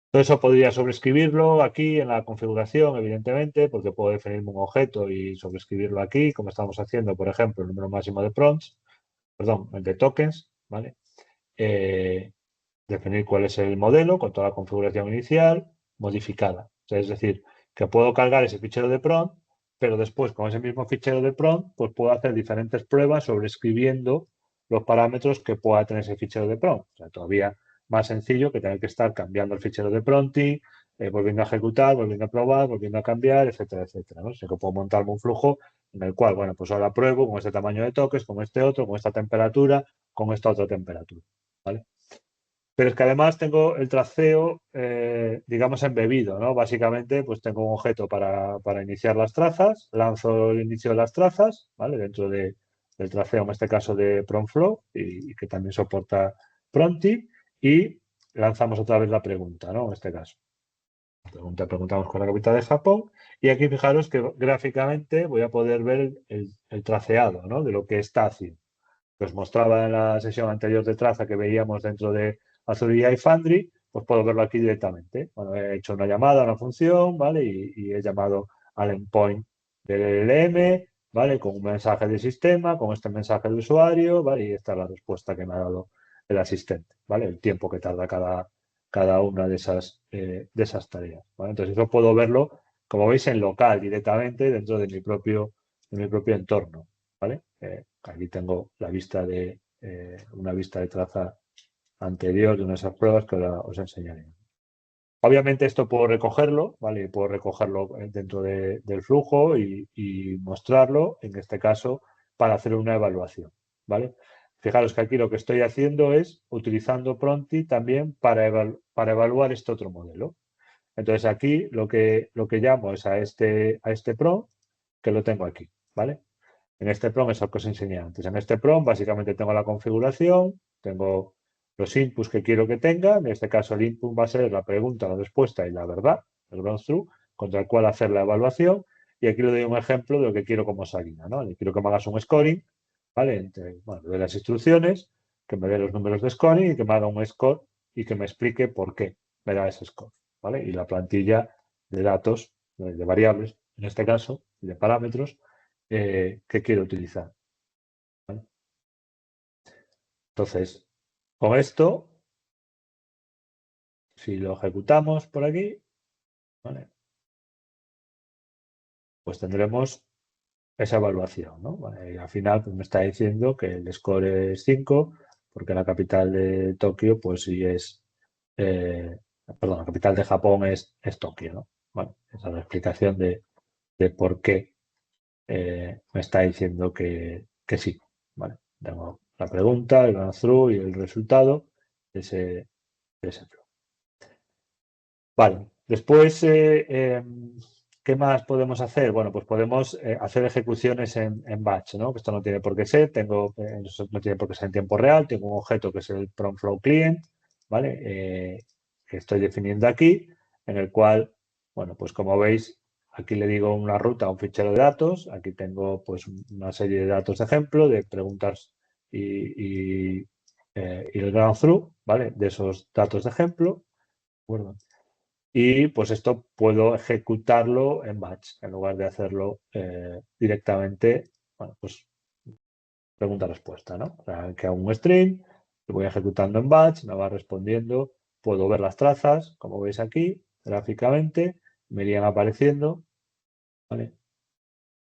Todo eso podría sobreescribirlo aquí en la configuración, evidentemente, porque puedo definirme un objeto y sobreescribirlo aquí, como estamos haciendo, por ejemplo, el número máximo de prompts, perdón, de tokens, ¿vale? Definir cuál es el modelo con toda la configuración inicial modificada. O sea, es decir, que puedo cargar ese fichero de prompt, pero después con ese mismo fichero de prompt, pues puedo hacer diferentes pruebas sobreescribiendo los parámetros que pueda tener ese fichero de prompt. O sea, todavía más sencillo que tener que estar cambiando el fichero de prompting, volviendo a ejecutar, volviendo a probar, volviendo a cambiar, etcétera, etcétera, ¿no? O sea, que puedo montarme un flujo en el cual, bueno, pues ahora pruebo con este tamaño de toques, con este otro, con esta temperatura, con esta otra temperatura, ¿vale? Pero es que además tengo el traceo, digamos, embebido, ¿no? Básicamente, pues tengo un objeto para iniciar las trazas, lanzo el inicio de las trazas, ¿vale? Dentro del traceo, en este caso de PromFlow, y que también soporta Pronti, y lanzamos otra vez la pregunta, ¿no? En este caso. Preguntamos con la capital de Japón, y aquí fijaros que gráficamente voy a poder ver el traceado, ¿no? De lo que está haciendo que os mostraba en la sesión anterior de traza que veíamos dentro de Azure AI Foundry, pues puedo verlo aquí directamente. Bueno, he hecho una llamada a una función, ¿vale? Y he llamado al endpoint del LLM, ¿vale? Con un mensaje del sistema, con este mensaje del usuario, ¿vale? Y esta es la respuesta que me ha dado el asistente, ¿vale? El tiempo que tarda cada una de esas tareas, ¿vale? Entonces, eso puedo verlo, como veis, en local directamente dentro de mi propio entorno, ¿vale? Aquí tengo la vista una vista de traza anterior de una de esas pruebas que ahora os enseñaré. Obviamente esto puedo recogerlo, ¿vale? Puedo recogerlo dentro del flujo y mostrarlo, en este caso, para hacer una evaluación, ¿vale? Fijaros que aquí lo que estoy haciendo es utilizando Pronti también para evaluar este otro modelo. Entonces aquí lo que llamo es a este prompt, que lo tengo aquí, ¿vale? En este prompt es lo que os enseñé antes. En este prompt básicamente tengo la configuración, tengo los inputs que quiero que tenga. En este caso el input va a ser la pregunta, la respuesta y la verdad, el ground truth, contra el cual hacer la evaluación. Y aquí le doy un ejemplo de lo que quiero como salida, ¿no? Le quiero que me hagas un scoring, ¿vale? De las instrucciones, que me dé los números de scoring y que me haga un score y que me explique por qué me da ese score, ¿vale? Y la plantilla de datos, de variables, en este caso, y de parámetros, que quiero utilizar, ¿vale? Entonces, con esto, si lo ejecutamos por aquí, ¿vale? Pues tendremos esa evaluación, ¿no? Vale, y al final pues, me está diciendo que el score es 5, porque la capital de Tokio, pues sí eh, perdón, la capital de Japón es Tokio, ¿no? Bueno, esa es la explicación de por qué me está diciendo que sí, ¿vale? Tengo la pregunta, el run through y el resultado de ese flow. Vale, después, ¿qué más podemos hacer? Bueno, pues podemos hacer ejecuciones en batch, ¿no? Que esto no tiene por qué ser, eso no tiene por qué ser en tiempo real, tengo un objeto que es el prompt flow client, ¿vale? Que estoy definiendo aquí, en el cual Bueno, pues como veis, aquí le digo una ruta a un fichero de datos. Aquí tengo pues una serie de datos de ejemplo, de preguntas y el ground through, ¿vale? De esos datos de ejemplo. ¿De acuerdo? Y pues esto puedo ejecutarlo en batch en lugar de hacerlo directamente, bueno, pues pregunta-respuesta, ¿no? O sea, que hago un string, lo voy ejecutando en batch, me va respondiendo, puedo ver las trazas, como veis aquí, gráficamente, me irían apareciendo, ¿vale?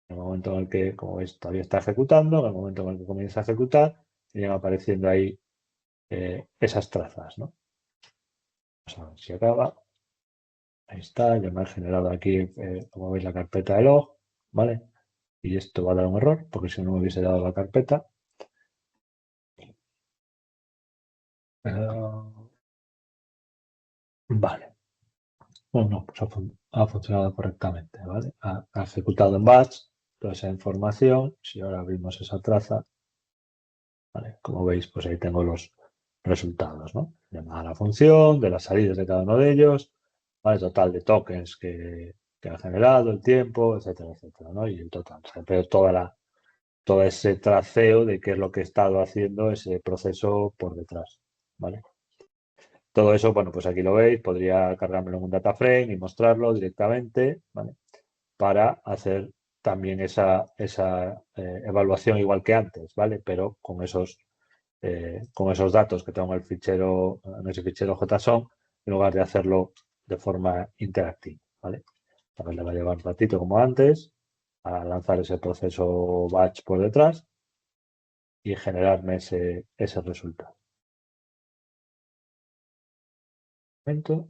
En el momento en el que, como veis, todavía está ejecutando, en el momento en el que comienza a ejecutar, irían apareciendo ahí esas trazas, ¿no? Vamos a ver si acaba. Ahí está, ya me ha generado aquí, como veis, la carpeta de log, ¿vale? Y esto va a dar un error, porque si no me hubiese dado la carpeta. Vale. Bueno, pues ha funcionado correctamente, ¿vale? Ha ejecutado en batch toda esa información. Si ahora abrimos esa traza, ¿vale? Como veis, pues ahí tengo los resultados, ¿no? Llamada a la función, de las salidas de cada uno de ellos, ¿vale? Total de tokens que ha generado, el tiempo, etcétera, etcétera, ¿no? Y el total. O sea, pero todo ese traceo de qué es lo que he estado haciendo ese proceso por detrás, ¿vale? Todo eso, bueno, pues aquí lo veis, podría cargármelo en un data frame y mostrarlo directamente, ¿vale? Para hacer también esa evaluación igual que antes, ¿vale? Pero con esos datos que tengo en el fichero, en ese fichero JSON, en lugar de hacerlo de forma interactiva, ¿vale? También le va a llevar un ratito como antes a lanzar ese proceso batch por detrás y generarme ese resultado. Momento.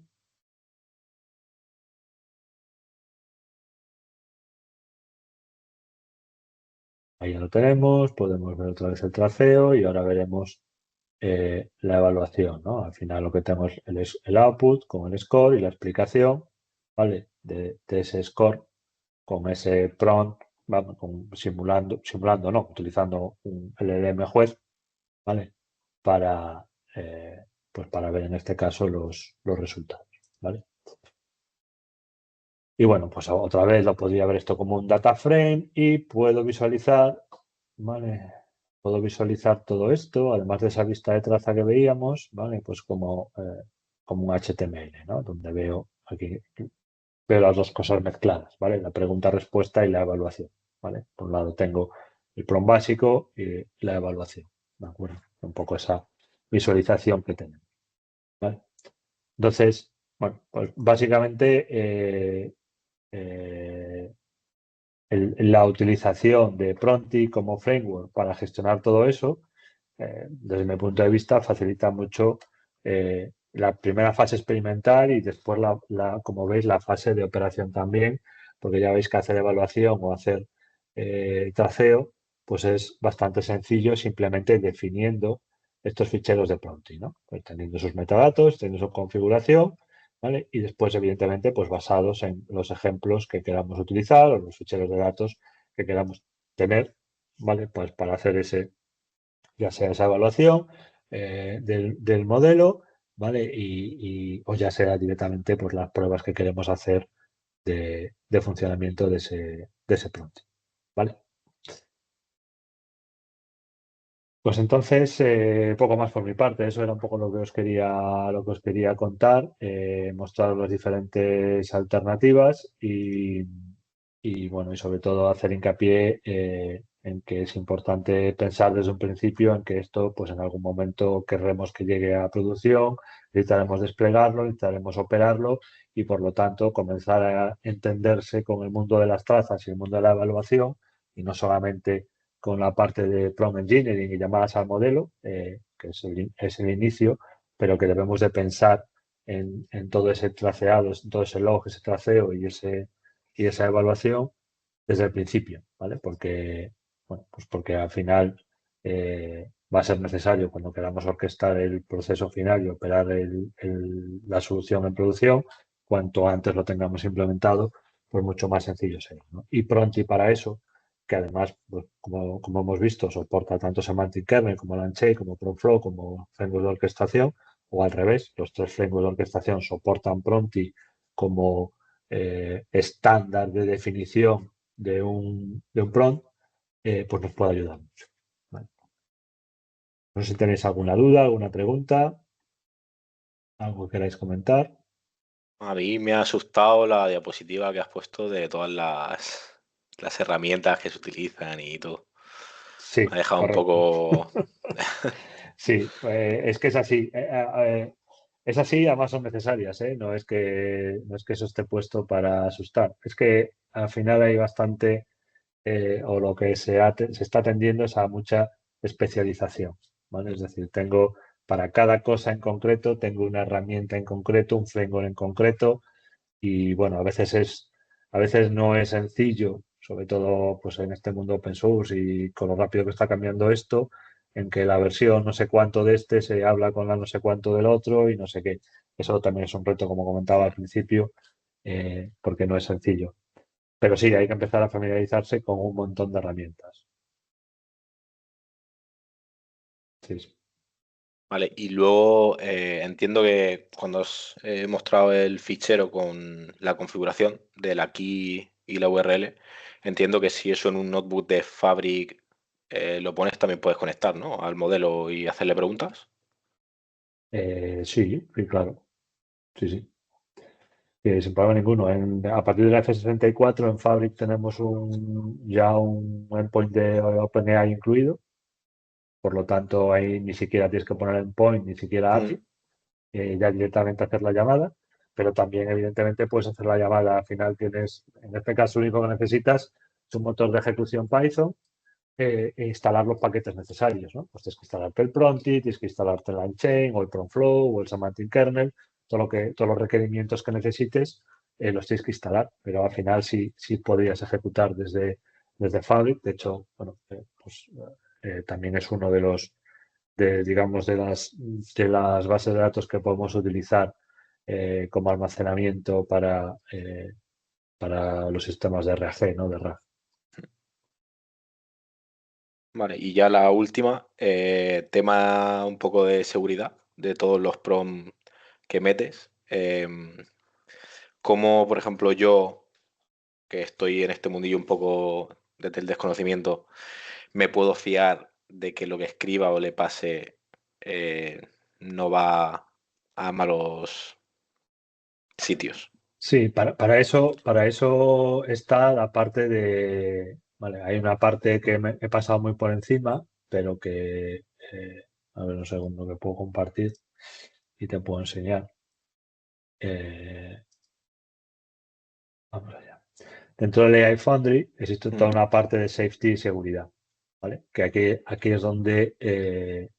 Ahí ya lo tenemos, podemos ver otra vez el traceo y ahora veremos la evaluación, ¿no? Al final lo que tenemos es el output con el score y la explicación, ¿vale? De ese score con ese prompt, vamos, simulando, no, utilizando un LLM juez, ¿vale? Para, pues para ver en este caso los resultados, ¿vale? Y bueno, pues otra vez lo podría ver esto como un data frame y puedo visualizar, ¿vale? Puedo visualizar todo esto, además de esa vista de traza que veíamos, ¿vale? Pues como un HTML, ¿no? Donde veo aquí, veo las dos cosas mezcladas, ¿vale? La pregunta-respuesta y la evaluación, ¿vale? Por un lado tengo el prompt básico y la evaluación, ¿de acuerdo? Un poco esa visualización que tenemos, ¿vale? Entonces, bueno, pues básicamente eh, la utilización de Pronti como framework para gestionar todo eso, desde mi punto de vista, facilita mucho la primera fase experimental y después, como veis, la fase de operación también, porque ya veis que hacer evaluación o hacer traceo, pues es bastante sencillo simplemente definiendo estos ficheros de Pronti, ¿no? Pues teniendo sus metadatos, teniendo su configuración, ¿vale? Y después, evidentemente, pues basados en los ejemplos que queramos utilizar o los ficheros de datos que queramos tener, ¿vale? Pues para hacer ya sea esa evaluación del modelo, ¿vale? O ya sea directamente pues las pruebas que queremos hacer de funcionamiento de ese prompt, ¿vale? Pues entonces, poco más por mi parte. Eso era un poco lo que os quería contar, mostrar las diferentes alternativas y, bueno, y sobre todo hacer hincapié en que es importante pensar desde un principio en que esto, pues en algún momento querremos que llegue a producción, necesitaremos desplegarlo, necesitaremos operarlo y por lo tanto comenzar a entenderse con el mundo de las trazas y el mundo de la evaluación y no solamente con la parte de prompt engineering y llamadas al modelo, que es el inicio, pero que debemos de pensar en todo ese traceado, en todo ese log, ese traceo y esa evaluación desde el principio, ¿vale? Porque, bueno, pues porque al final va a ser necesario cuando queramos orquestar el proceso final y operar la solución en producción, cuanto antes lo tengamos implementado, pues mucho más sencillo será, ¿no? Y Pronti para eso, que además, pues, como hemos visto, soporta tanto Semantic Kernel como Landshape, como ProFlow, como framework de orquestación, o al revés, los tres frameworks de orquestación soportan Pronti como estándar de definición de un prompt, pues nos puede ayudar mucho. ¿Vale? No sé si tenéis alguna duda, alguna pregunta, algo que queráis comentar.
A mí me ha asustado la diapositiva que has puesto de todas las herramientas que se utilizan y todo.
Sí,
Me ha dejado un
correcto.
poco...
Sí, es que es así. Es así, además son necesarias, ¿eh? No es que eso esté puesto para asustar. Es que al final hay bastante, o lo que se está tendiendo es a mucha especialización, ¿vale? Es decir, tengo para cada cosa en concreto, tengo una herramienta en concreto, un framework en concreto, y bueno, a veces no es sencillo, sobre todo pues en este mundo open source y con lo rápido que está cambiando esto, en que la versión no sé cuánto de este se habla con la no sé cuánto del otro y no sé qué. Eso también es un reto, como comentaba al principio, porque no es sencillo. Pero sí, hay que empezar a familiarizarse con un montón de herramientas. Sí, sí.
Vale, y luego entiendo que cuando has mostrado el fichero con la configuración de la key y la URL, entiendo que si eso en un notebook de Fabric lo pones, también puedes conectar, ¿no? Al modelo y hacerle preguntas.
Sí, sí, claro. Sí, sí. Sin problema ninguno. A partir de la F64 en Fabric tenemos ya un endpoint de OpenAI incluido. Por lo tanto, ahí ni siquiera tienes que poner endpoint, ni siquiera
Mm,
API, ya directamente hacer la llamada. Pero también, evidentemente, puedes hacer la llamada. Al final tienes, en este caso, lo único que necesitas es un motor de ejecución Python, e instalar los paquetes necesarios, ¿no? Pues tienes que instalarte el Prompty, tienes que instalarte el Unchained o el PromFlow o el Semantic Kernel, todos los requerimientos que necesites, los tienes que instalar, pero al final sí podrías ejecutar desde Fabric. De hecho, bueno, pues también es uno de digamos, de las bases de datos que podemos utilizar como almacenamiento para los sistemas de RAG, ¿no? De RAG.
vale, y ya la última, tema un poco de seguridad de todos los prompts que metes. Como, por ejemplo, yo, que estoy en este mundillo un poco desde el desconocimiento, me puedo fiar de que lo que escriba o le pase eh, no va a malos sitios.
Sí, para eso está la parte vale, hay una parte que me he pasado muy por encima, pero a ver un segundo que puedo compartir y te puedo enseñar. Eh, Vamos allá. Dentro del AI Foundry existe toda
Mm,
una parte de safety y seguridad, ¿vale? Que aquí es donde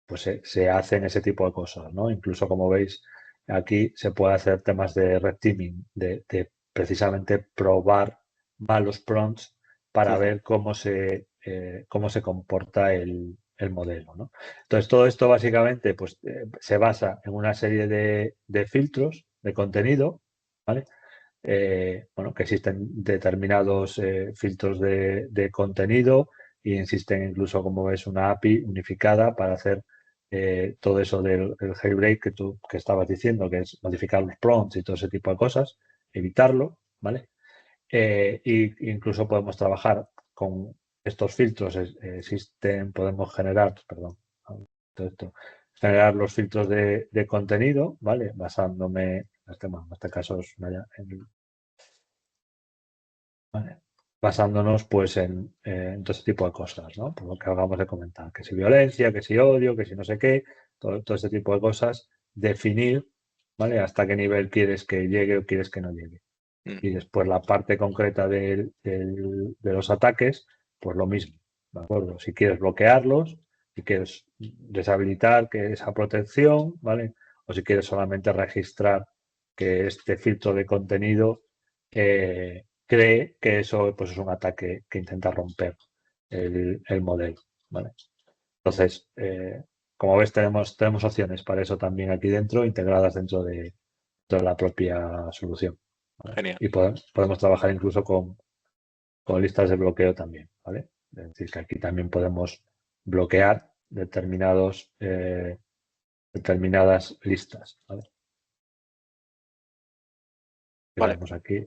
pues se hacen ese tipo de cosas, ¿no? Incluso como veis, aquí se puede hacer temas de red teaming, de precisamente probar malos prompts para
ujú,
ver cómo se comporta el modelo, ¿no? Entonces, todo esto básicamente pues, se basa en una serie de filtros de contenido, ¿vale? Bueno, que existen determinados filtros de contenido y existen incluso, como ves, una API unificada para hacer todo eso del el jailbreak que estabas diciendo, que es modificar los prompts y todo ese tipo de cosas, evitarlo, ¿vale? Y incluso podemos trabajar con estos filtros, podemos generar, perdón, todo esto, generar los filtros de contenido, ¿vale? Basándome, bueno, en este caso es ¿vale? Basándonos pues en todo ese tipo de cosas, ¿no? Por lo que acabamos de comentar, que si violencia, que si odio, que si no sé qué, todo ese tipo de cosas, definir, ¿vale? Hasta qué nivel quieres que llegue o quieres que no llegue.
mm,
Y después la parte concreta de los ataques, pues lo mismo, ¿de acuerdo? Si quieres bloquearlos, si quieres deshabilitar que esa protección, ¿vale? O si quieres solamente registrar que este filtro de contenido cree que eso pues, es un ataque que intenta romper el modelo, ¿vale? Entonces, como ves, tenemos opciones para eso también aquí dentro, integradas dentro de la propia solución, ¿vale?
genial.
Y podemos trabajar incluso con listas de bloqueo también, ¿vale? Es decir, que aquí también podemos bloquear determinadas listas, ¿vale? que
Vale.
vemos aquí.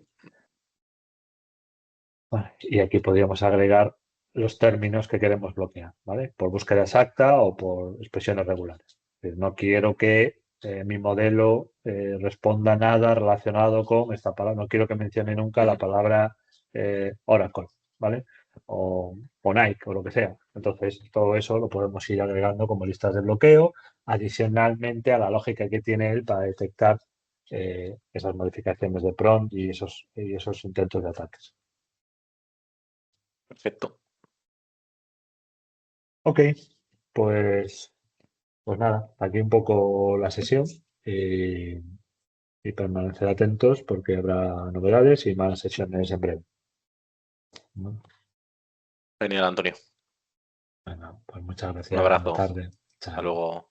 Vale, y aquí podríamos agregar los términos que queremos bloquear, ¿vale? Por búsqueda exacta o por expresiones regulares. Es decir, no quiero que mi modelo responda nada relacionado con esta palabra. No quiero que mencione nunca la palabra Oracle, ¿vale? O Nike o lo que sea. Entonces, todo eso lo podemos ir agregando como listas de bloqueo, adicionalmente a la lógica que tiene él para detectar esas modificaciones de prompt y esos intentos de ataques.
Perfecto.
Ok, pues, pues nada, aquí un poco la sesión y permanecer atentos porque habrá novedades y más sesiones en breve. ¿No?
Genial, Antonio.
Venga, pues muchas
Un
gracias, buena
abrazo.
tarde.
Hasta
Chao.
luego.